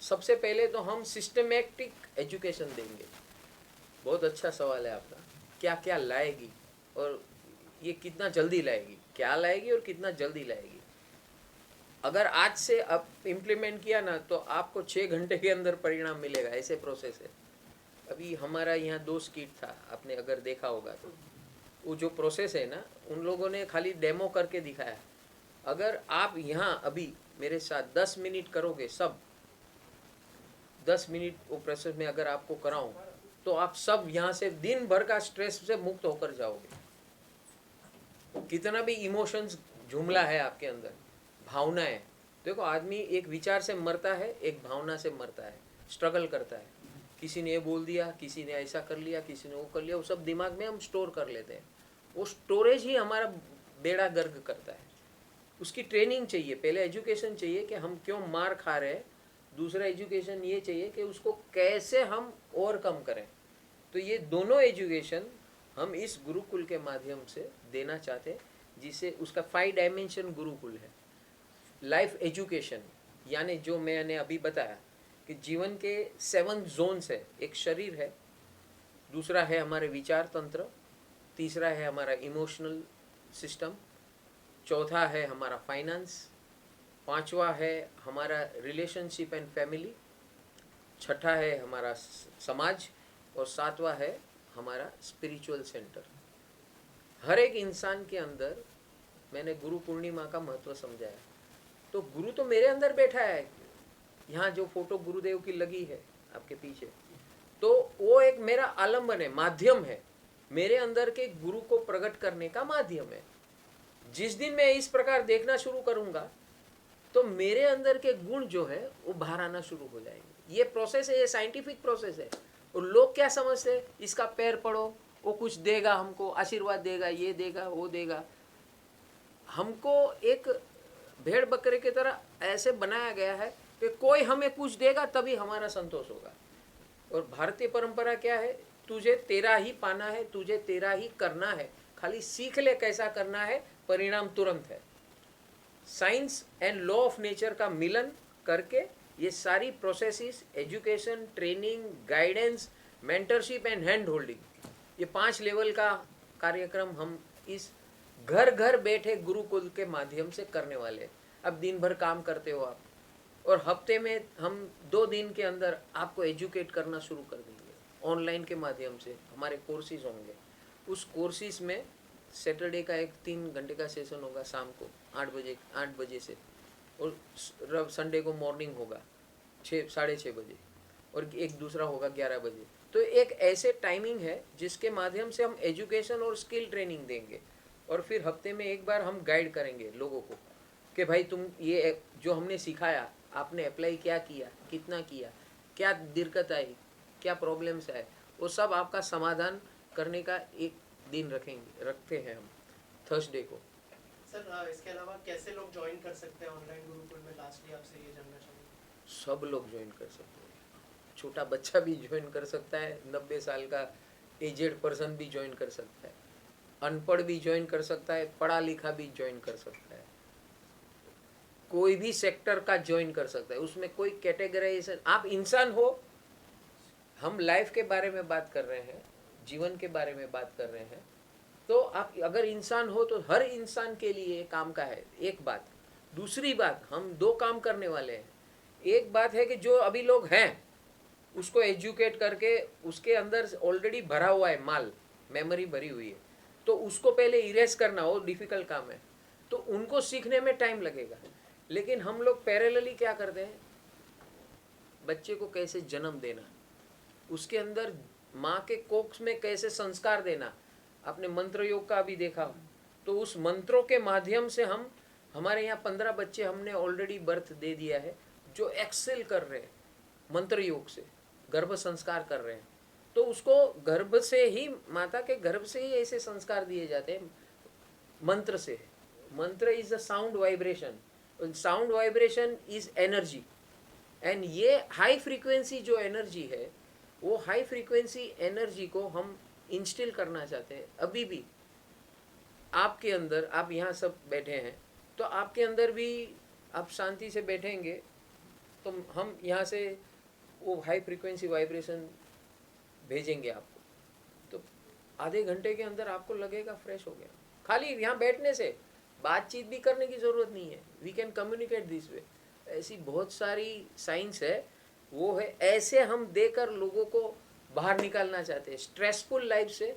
सबसे पहले तो हम सिस्टमेटिक एजुकेशन देंगे। बहुत अच्छा सवाल है आपका, क्या क्या लाएगी और ये कितना जल्दी लाएगी, क्या लाएगी और कितना जल्दी लाएगी। अगर आज से अब इम्प्लीमेंट किया ना तो आपको 6 घंटे के अंदर परिणाम मिलेगा, ऐसे प्रोसेस है। अभी हमारा यहाँ 2 स्किट था, आपने अगर देखा होगा तो वो जो प्रोसेस है ना, उन लोगों ने खाली डेमो करके दिखाया। अगर आप यहाँ अभी मेरे साथ 10 मिनट करोगे, सब 10 मिनट वो प्रोसेस में अगर आपको कराऊं तो आप सब यहाँ से दिन भर का स्ट्रेस से मुक्त होकर जाओगे। कितना भी इमोशंस जुमला है आपके अंदर, भावनाएं, देखो आदमी एक विचार से मरता है, एक भावना से मरता है, स्ट्रगल करता है। किसी ने ये बोल दिया, किसी ने ऐसा कर लिया, किसी ने वो कर लिया, वो सब दिमाग में हम स्टोर कर लेते हैं। वो स्टोरेज ही हमारा बेड़ा गर्क करता है। उसकी ट्रेनिंग चाहिए, पहले एजुकेशन चाहिए कि हम क्यों मार खा रहे हैं, दूसरा एजुकेशन ये चाहिए कि उसको कैसे हम ओवरकम करें। तो ये दोनों एजुकेशन हम इस गुरुकुल के माध्यम से देना चाहते हैं, जिसे उसका 5 डायमेंशन गुरुकुल है। लाइफ एजुकेशन यानी जो मैंने अभी बताया कि जीवन के 7 जोन्स है। एक शरीर है, दूसरा है हमारे विचार तंत्र, तीसरा है हमारा इमोशनल सिस्टम, चौथा है हमारा फाइनेंस, पांचवा है हमारा रिलेशनशिप एंड फैमिली, छठा है हमारा समाज, और सातवां है हमारा स्पिरिचुअल सेंटर। हर एक इंसान के अंदर मैंने गुरु पूर्णिमा का महत्व समझाया। तो गुरु तो मेरे अंदर बैठा है, यहाँ जो फोटो गुरुदेव की लगी है आपके पीछे, तो वो एक मेरा आलम्बन है, माध्यम है, मेरे अंदर के गुरु को प्रकट करने का माध्यम है। जिस दिन मैं इस प्रकार देखना शुरू करूंगा तो मेरे अंदर के गुण जो है वो बाहर आना शुरू हो जाएंगे। ये प्रोसेस है, ये साइंटिफिक प्रोसेस है। और लोग क्या समझते हैं, इसका पैर पड़ो, वो कुछ देगा, हमको आशीर्वाद देगा, ये देगा, वो देगा। हमको एक भेड़ बकरे की तरह ऐसे बनाया गया है कि कोई हमें कुछ देगा तभी हमारा संतोष होगा। और भारतीय परंपरा क्या है, तुझे तेरा ही पाना है, तुझे तेरा ही करना है, खाली सीख ले कैसा करना है, परिणाम तुरंत है। Science and law of nature का मिलन करके ये सारी processes, education, training, guidance, mentorship and hand holding, ये 5 लेवल का कार्यक्रम हम इस घर घर बैठे गुरुकुल के माध्यम से करने वाले हैं। अब दिन भर काम करते हो आप, और हफ्ते में हम 2 दिन के अंदर आपको एजुकेट करना शुरू कर देंगे ऑनलाइन के माध्यम से। हमारे कोर्सेज होंगे, उस कोर्सेज में सैटरडे का एक 3 घंटे का सेशन होगा शाम को 8 बजे से, और संडे को मॉर्निंग होगा 6-6:30 बजे, और एक दूसरा होगा 11 बजे। तो एक ऐसे टाइमिंग है जिसके माध्यम से हम एजुकेशन और स्किल ट्रेनिंग देंगे, और फिर हफ्ते में एक बार हम गाइड करेंगे लोगों को कि भाई तुम ये जो हमने सिखाया आपने अप्लाई क्या किया, कितना किया, क्या दिक्कत आई, क्या प्रॉब्लम्स आए, वो सब आपका समाधान करने का एक दिन रखते हैं हम थर्सडे को। सर इसके अलावा कैसे लोग ज्वाइन कर सकते हैं ऑनलाइन गुरुकुल में, लास्टली आपसे ये जानना चाहूँगा। सब लोग ज्वाइन कर सकते हैं, छोटा बच्चा भी ज्वाइन कर सकता है, 90 साल का एजेड पर्सन भी ज्वाइन कर सकता है, अनपढ़ भी ज्वाइन कर सकता है, पढ़ा लिखा भी ज्वाइन कर सकता है, कोई भी सेक्टर का ज्वाइन कर सकता है, उसमें कोई कैटेगराइजेशन। आप इंसान हो, हम लाइफ के बारे में बात कर रहे हैं, जीवन के बारे में बात कर रहे हैं, तो आप अगर इंसान हो तो हर इंसान के लिए काम का है। एक बात, दूसरी बात, हम 2 काम करने वाले हैं। एक बात है कि जो अभी लोग हैं उसको एजुकेट करके, उसके अंदर ऑलरेडी भरा हुआ है माल, मेमोरी भरी हुई है, तो उसको पहले इरेज करना वो डिफिकल्ट काम है, तो उनको सीखने में टाइम लगेगा। लेकिन हम लोग पैरेलली क्या करते हैं, बच्चे को कैसे जन्म देना, उसके अंदर माँ के कोख में कैसे संस्कार देना। आपने मंत्र योग का भी देखा, तो उस मंत्रों के माध्यम से हम, हमारे यहाँ 15 बच्चे हमने ऑलरेडी बर्थ दे दिया है जो एक्सेल कर रहे हैं, मंत्र योग से गर्भ संस्कार कर रहे हैं। तो उसको गर्भ से ही, माता के गर्भ से ही ऐसे संस्कार दिए जाते हैं मंत्र से। मंत्र is a sound vibration, sound vibration is energy, and ये हाई फ्रीक्वेंसी जो एनर्जी है, वो हाई फ्रीक्वेंसी एनर्जी को हम इंस्टिल करना चाहते हैं। अभी भी आपके अंदर, आप यहाँ सब बैठे हैं तो आपके अंदर भी आप शांति से बैठेंगे तो हम यहाँ से वो हाई फ्रीक्वेंसी वाइब्रेशन भेजेंगे आपको, तो आधे घंटे के अंदर आपको लगेगा फ्रेश हो गया। खाली यहाँ बैठने से, बातचीत भी करने की ज़रूरत नहीं है, we can communicate this way. ऐसी बहुत सारी साइंस है, वो है ऐसे हम देकर लोगों को बाहर निकालना चाहते हैं स्ट्रेसफुल लाइफ से,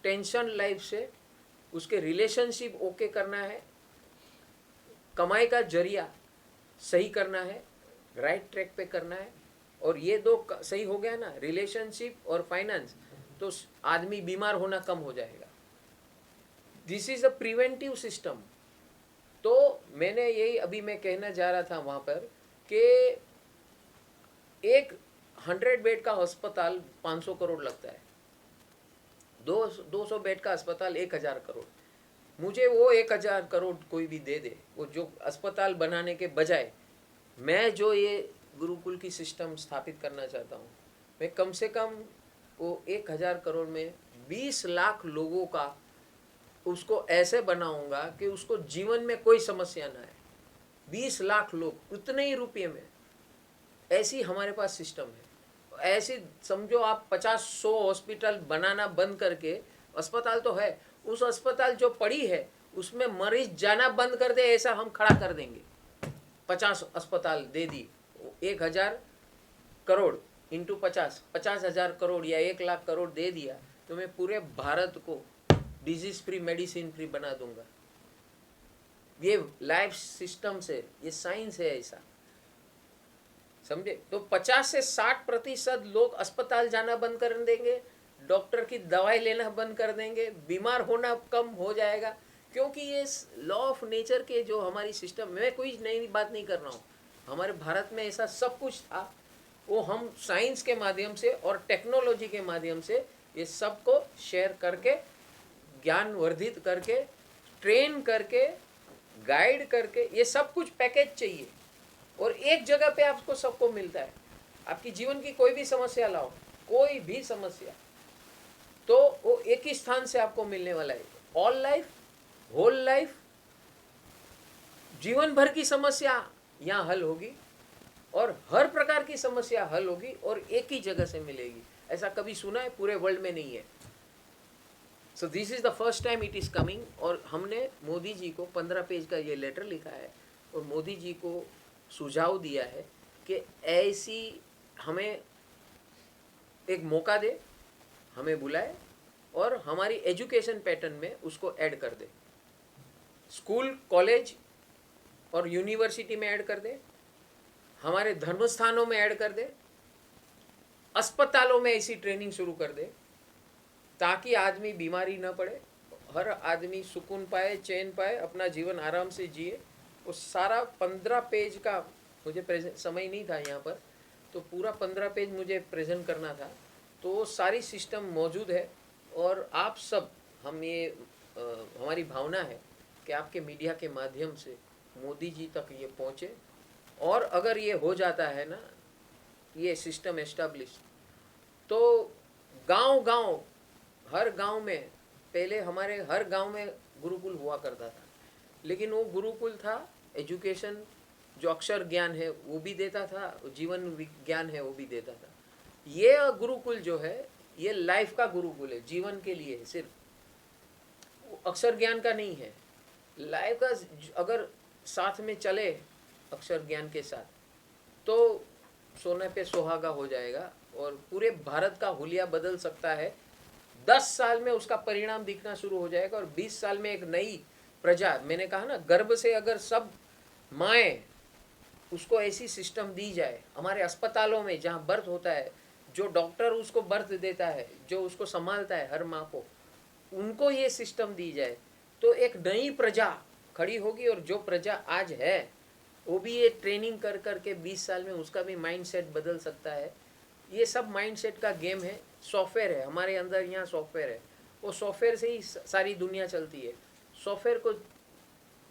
टेंशन लाइफ से। उसके रिलेशनशिप ओके करना है, कमाई का जरिया सही करना है, राइट ट्रैक पे करना है, और ये दो सही हो गया ना, रिलेशनशिप और फाइनेंस, तो आदमी बीमार होना कम हो जाएगा। This is a preventive system. तो मैंने यही अभी मैं कहना जा रहा था वहाँ पर कि एक 100 बेड का अस्पताल 500 करोड़ लगता है, 200 बेड का अस्पताल 1000 करोड़। मुझे वो 1000 करोड़ कोई भी दे दे, वो जो अस्पताल बनाने के बजाय मैं जो ये गुरुकुल की सिस्टम स्थापित करना चाहता हूँ, मैं कम से कम वो 1000 करोड़ में 20 लाख लोगों का उसको ऐसे बनाऊंगा कि उसको जीवन में कोई समस्या ना आए। 20 लाख लोग उतने ही रुपये में, ऐसी हमारे पास सिस्टम है। ऐसी समझो आप 50-100 हॉस्पिटल बनाना बंद करके, अस्पताल तो है, उस अस्पताल जो पड़ी है उसमें मरीज जाना बंद कर दे, ऐसा हम खड़ा कर देंगे। 50 अस्पताल दे दी, 1000 करोड़ इंटू 50,000 करोड़ या 1 लाख करोड़ दे दिया, तो मैं पूरे भारत को डिजीज फ्री, मेडिसिन फ्री बना दूंगा। ये लाइफ सिस्टम से, ये साइंस है ऐसा, समझे? तो 50 से 60% लोग अस्पताल जाना बंद कर देंगे, डॉक्टर की दवाई लेना बंद कर देंगे, बीमार होना कम हो जाएगा। क्योंकि ये लॉ ऑफ नेचर के जो हमारी सिस्टम, मैं कोई नई बात नहीं कर रहा हूँ, हमारे भारत में ऐसा सब कुछ था, वो हम साइंस के माध्यम से और टेक्नोलॉजी के माध्यम से ये सब को शेयर करके, ज्ञान वर्धित करके, ट्रेन करके, गाइड करके, ये सब कुछ पैकेज चाहिए और एक जगह पे आपको सबको मिलता है। आपकी जीवन की कोई भी समस्या लाओ, कोई भी समस्या, तो वो एक ही स्थान से आपको मिलने वाला है। ऑल लाइफ, होल लाइफ, जीवन भर की समस्या यहाँ हल होगी और हर प्रकार की समस्या हल होगी और एक ही जगह से मिलेगी। ऐसा कभी सुना है? पूरे वर्ल्ड में नहीं है। So this is the first time it is coming. और हमने मोदी जी को 15 पेज का ये लेटर लिखा है और मोदी जी को सुझाव दिया है कि ऐसी हमें एक मौका दे, हमें बुलाए और हमारी एजुकेशन पैटर्न में उसको ऐड कर दे, स्कूल, कॉलेज और यूनिवर्सिटी में ऐड कर दे, हमारे धर्म स्थानों में ऐड कर दे, अस्पतालों में ऐसी ट्रेनिंग शुरू कर दे ताकि आदमी बीमारी न पड़े, हर आदमी सुकून पाए, चैन पाए, अपना जीवन आराम से जिए। वो सारा 15 पेज का मुझे समय नहीं था यहाँ पर, तो पूरा 15 पेज मुझे प्रेजेंट करना था। तो वो सारी सिस्टम मौजूद है और आप सब, हम ये हमारी भावना है कि आपके मीडिया के माध्यम से मोदी जी तक ये पहुँचे। और अगर ये हो जाता है ना, ये सिस्टम एस्टेब्लिश, तो गांव-गांव, हर गांव में, पहले हमारे हर गांव में गुरुकुल हुआ करता था, लेकिन वो गुरुकुल था एजुकेशन, जो अक्षर ज्ञान है वो भी देता था, जीवन विज्ञान है वो भी देता था। ये गुरुकुल जो है ये लाइफ का गुरुकुल है, जीवन के लिए सिर्फ, अक्षर ज्ञान का नहीं है। लाइफ का अगर साथ में चले अक्षर ज्ञान के साथ, तो सोने पे सुहागा हो जाएगा और पूरे भारत का हुलिया बदल सकता है। 10 साल में उसका परिणाम दिखना शुरू हो जाएगा और 20 साल में एक नई प्रजा, मैंने कहा ना, गर्भ से अगर सब माएँ उसको ऐसी सिस्टम दी जाए, हमारे अस्पतालों में जहाँ बर्थ होता है, जो डॉक्टर उसको बर्थ देता है, जो उसको संभालता है हर माँ को, उनको ये सिस्टम दी जाए, तो एक नई प्रजा खड़ी होगी। और जो प्रजा आज है वो भी ये ट्रेनिंग कर कर के 20 साल में उसका भी माइंडसेट बदल सकता है। ये सब माइंडसेट का गेम है, सॉफ्टवेयर है हमारे अंदर, यहाँ सॉफ्टवेयर है, वो सॉफ्टवेयर से ही सारी दुनिया चलती है। सॉफ्टवेयर को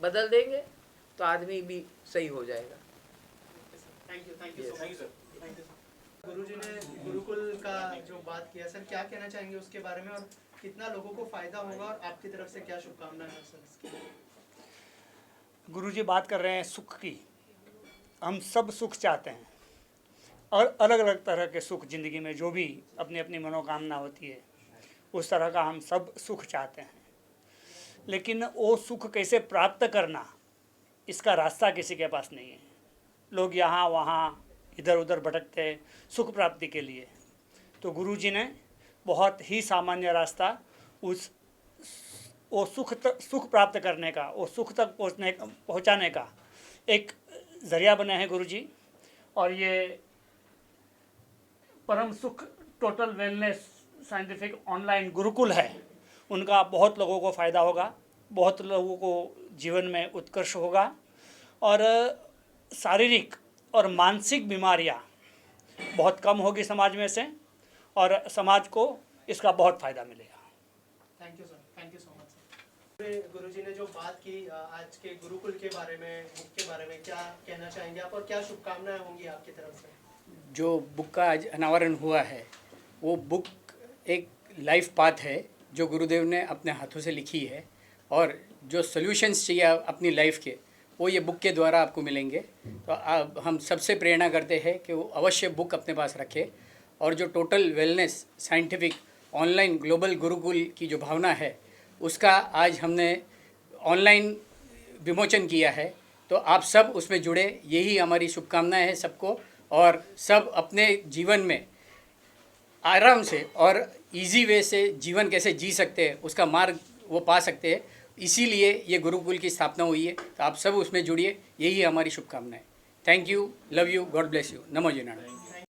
बदल देंगे तो आदमी भी सही हो जाएगा। Thank you so much. गुरुजी ने गुरुकुल का जो बात किया सर, क्या कहना चाहेंगे उसके बारे में और कितना लोगों को फायदा होगा और आपकी तरफ से क्या शुभकामनाएं हैं सर इसके लिए? गुरुजी बात कर रहे हैं सुख की। हम सब सुख चाहते हैं, और अलग अलग तरह के सुख ज़िंदगी में जो भी अपनी अपनी मनोकामना होती है उस तरह का हम सब सुख चाहते हैं, लेकिन वो सुख कैसे प्राप्त करना इसका रास्ता किसी के पास नहीं है। लोग यहाँ वहाँ इधर उधर भटकते हैं सुख प्राप्ति के लिए। तो गुरुजी ने बहुत ही सामान्य रास्ता वो सुख प्राप्त करने का, वो सुख तक पहुँचाने का एक ज़रिया बने हैं गुरुजी। और ये परम सुख total wellness scientific online Gurukul है, उनका बहुत लोगों को फ़ायदा होगा, बहुत लोगों को जीवन में उत्कर्ष होगा और शारीरिक और मानसिक बीमारियां बहुत कम होगी समाज में से और समाज को इसका बहुत फ़ायदा मिलेगा। Thank you sir, thank you so much sir. गुरुजी ने जो बात की आज के गुरुकुल के बारे में, बुक के बारे में, क्या कहना चाहेंगे आप और क्या शुभकामनाएं होंगी आपकी तरफ से? जो बुक का आज अनावरण हुआ है वो बुक एक लाइफ पाथ है जो गुरुदेव ने अपने हाथों से लिखी है और जो सॉल्यूशंस चाहिए अपनी लाइफ के वो ये बुक के द्वारा आपको मिलेंगे। तो हम सबसे प्रेरणा करते हैं कि वो अवश्य बुक अपने पास रखें और जो total wellness scientific online global Gurukul की जो भावना है उसका आज हमने ऑनलाइन विमोचन किया है। तो आप सब उसमें जुड़े, यही हमारी शुभकामनाएं हैं सबको और सब अपने जीवन में आराम से और इजी वे से जीवन कैसे जी सकते हैं उसका मार्ग वो पा सकते हैं। इसीलिए ये गुरुकुल की स्थापना हुई है। तो आप सब उसमें जुड़िए, यही हमारी शुभकामनाएं। Thank you, love you, God bless you. NaMo ji Narayan.